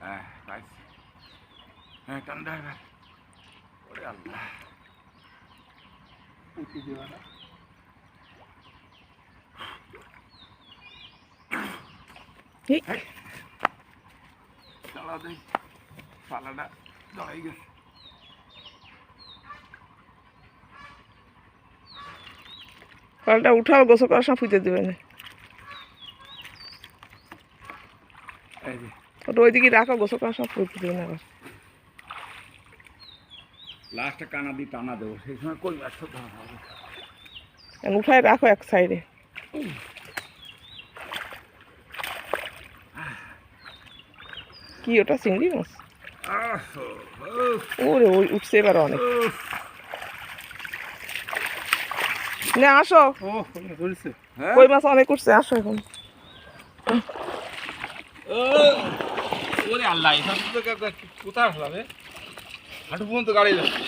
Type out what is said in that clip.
হ্যাঁ পাইছি। হ্যাঁ টান ড্রাইভার। ওরে আল্লাহ উঠে দেওয়া না চালা দেই পালাটা দাঁড়াই গেছে। কলটা উঠাও, গোসল করার সময় ফুটে দেবে না। এই যে ওটা ওইদিকে রাখো, গোসল করার সময় ফুটে দেবে না আবার। লাস্টে কানা দিয়ে টানা দেবো, সেই সময় কই মাছ ধরা হবে। উঠায় রাখো এক সাইডে। কি ওটা চিংড়ি মাছ? ওরে ওই উঠছে এবার অনেক। না আসো, ও ধরেছে কই মাছ অনেক উঠছে, আসো এখন। ওরে আল্লাহ এখান থেকে কোথায় আসলাম হাঁটু পর্যন্ত গাড়ি যাচ্ছে